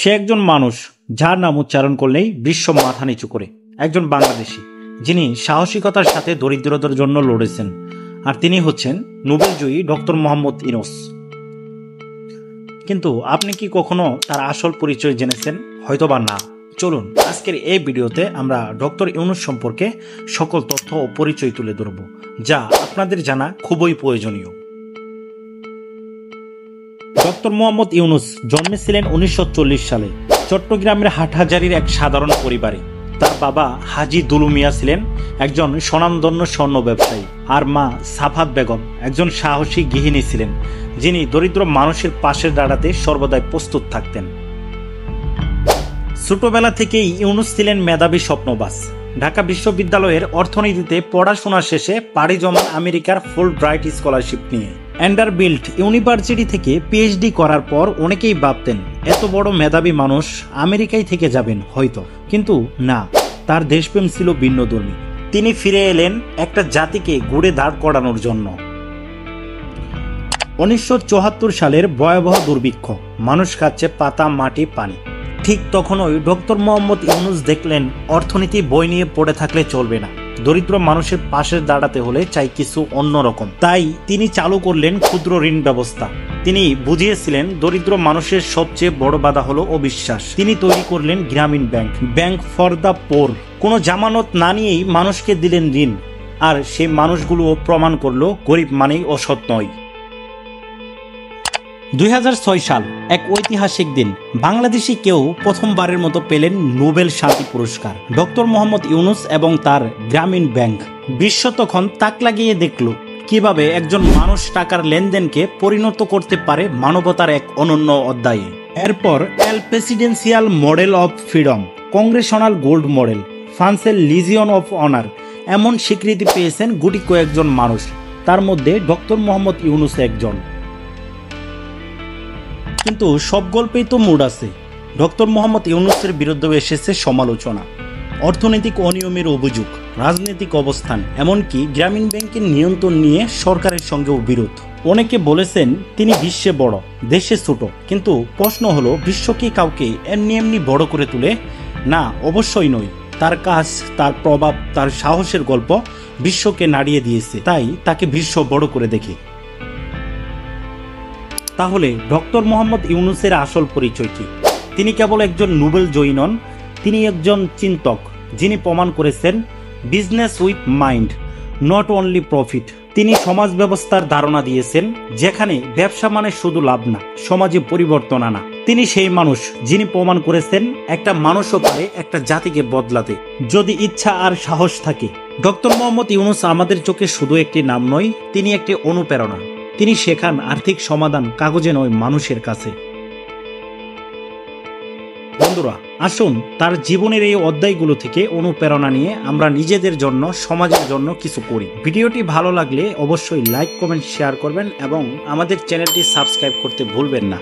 সে একজন মানুষ যার নাম উচ্চারণ করলেই বিশ্ব মাথা নিচু করে, একজন বাংলাদেশি যিনি সাহসিকতার সাথে দরিদ্রতার জন্য লড়েছেন, আর তিনি হচ্ছেন নোবেলজয়ী ডক্টর মোহাম্মদ ইউনূস। কিন্তু আপনি কি কখনো তার আসল পরিচয় জেনেছেন? হয়তোবা না। চলুন আজকের এই ভিডিওতে আমরা ডক্টর ইউনূস সম্পর্কে সকল তথ্য ও পরিচয় তুলে ধরব, যা আপনাদের জানা খুবই প্রয়োজনীয়। ডক্টর মোহাম্মদ ইউনূস জন্মেছিলেন 1940 সালে চট্টগ্রামের হাটহাজারীর এক সাধারণ পরিবারে। তার বাবা হাজী দুলু মিয়া ছিলেন একজন স্বনামধন্য স্বর্ণ ব্যবসায়ী, আর মা সাফাত বেগম একজন সাহসী গৃহিণী ছিলেন, যিনি দরিদ্র মানুষের পাশে দাঁড়াতে সর্বদাই প্রস্তুত থাকতেন। ছোটবেলা থেকেই ইউনূস ছিলেন মেধাবী স্বপ্নবাজ। ঢাকা বিশ্ববিদ্যালয়ের অর্থনীতিতে পড়াশোনা শেষে পাড়ি জমান আমেরিকার ফুলব্রাইট স্কলারশিপ নিয়ে। ভ্যান্ডারবিল্ট ইউনিভার্সিটি থেকে পিএইচডি করার পর অনেকেই ভাবতেন এত বড় মেধাবী মানুষ আমেরিকায় থেকে যাবেন হয়তো, কিন্তু না, তার দেশপ্রেম ছিল ভিন্নধর্মী। তিনি ফিরে এলেন একটা জাতিকে গড়ে দাঁড় করানোর জন্য। 1974 সালের ভয়াবহ দুর্ভিক্ষ, মানুষ খাচ্ছে পাতা, মাটি, পানি। ঠিক তখনই ডক্টর মোহাম্মদ ইউনূস দেখলেন অর্থনীতি বই নিয়ে পড়ে থাকলে চলবে না, দরিদ্র মানুষের পাশে দাঁড়াতে হলে চাই কিছু অন্যরকম। তাই তিনি চালু করলেন ক্ষুদ্র ঋণ ব্যবস্থা। তিনি বুঝিয়েছিলেন দরিদ্র মানুষের সবচেয়ে বড় বাধা হলো অবিশ্বাস। তিনি তৈরি করলেন গ্রামীণ bank, bank for the poor. কোনো জামানত না নিয়েই মানুষকে দিলেন ঋণ, আর সেই মানুষগুলো প্রমাণ করলো গরিব মানেই অসৎ নয়। 2006 সাল এক ঐতিহাসিক দিন। বাংলাদেশি কেউ প্রথমবারের মতো পেলেন নোবেল শান্তি পুরস্কার, ডক্টর মোহাম্মদ ইউনূস এবং তার গ্রামীণ ব্যাংক। বিশ্ব তখন তাক লাগিয়ে দেখল কিভাবে একজন মানুষ টাকার লেনদেনকে পরিণত করতে পারে মানবতার এক অনন্য অধ্যায়ে। এরপর এল presidential medal of freedom, congressional gold medal, ফ্রান্সের লিজিয়ন অফ অনার এমন স্বীকৃতি পেয়েছেন গুটি কয়েকজন মানুষ, তার মধ্যে ডক্টর মোহাম্মদ ইউনূস একজন। কিন্তু সব গল্পেই তো মুড আছে। ডক্টর মোহাম্মদ ইউনূসের বিরুদ্ধে এসেছে সমালোচনা, অর্থনৈতিক অনিয়মের অভিযোগ, রাজনৈতিক অবস্থান, এমনকি গ্রামীণ ব্যাংকের নিয়ন্ত্রণ নিয়ে সরকারের সঙ্গেও বিরোধ। অনেকে বলেছেন তিনি বিশ্বে বড়, দেশে ছোট। কিন্তু প্রশ্ন হলো, বিশ্ব কি কাউকে এমনি এমনি বড় করে তুলে? না, অবশ্যই নয়। তার কাজ, তার প্রভাব, তার সাহসের গল্প বিশ্বকে নাড়িয়ে দিয়েছে, তাই তাকে বিশ্ব বড় করে দেখে। তাহলে ডক্টর মোহাম্মদ ইউনূসের আসল পরিচয় কি? তিনি কেবল একজন নোবেল জয়ী নন, তিনি একজন চিন্তক, যিনি প্রমাণ করেছেন business with mind, not only profit. তিনি সমাজ ব্যবস্থার ধারণা দিয়েছেন যেখানে ব্যবসা মানে শুধু লাভ না, সমাজে পরিবর্তন আনা। তিনি সেই মানুষ যিনি প্রমাণ করেছেন একটা মানুষও পারে একটা জাতিকে বদলাতে, যদি ইচ্ছা আর সাহস থাকে। ডক্টর মোহাম্মদ ইউনূস আমাদের চোখে শুধু একটি নাম নয়, তিনি একটি অনুপ্রেরণা। তিনি শেখান আর্থিক সমাধান কাগজে নয়, মানুষের কাছে। বন্ধুরা, আসুন তার জীবনের এই অধ্যায়গুলো থেকে অনুপ্রেরণা নিয়ে আমরা নিজেদের জন্য, সমাজের জন্য কিছু করি। ভিডিওটি ভালো লাগলে অবশ্যই লাইক, কমেন্ট, শেয়ার করবেন এবং আমাদের চ্যানেলটি সাবস্ক্রাইব করতে ভুলবেন না।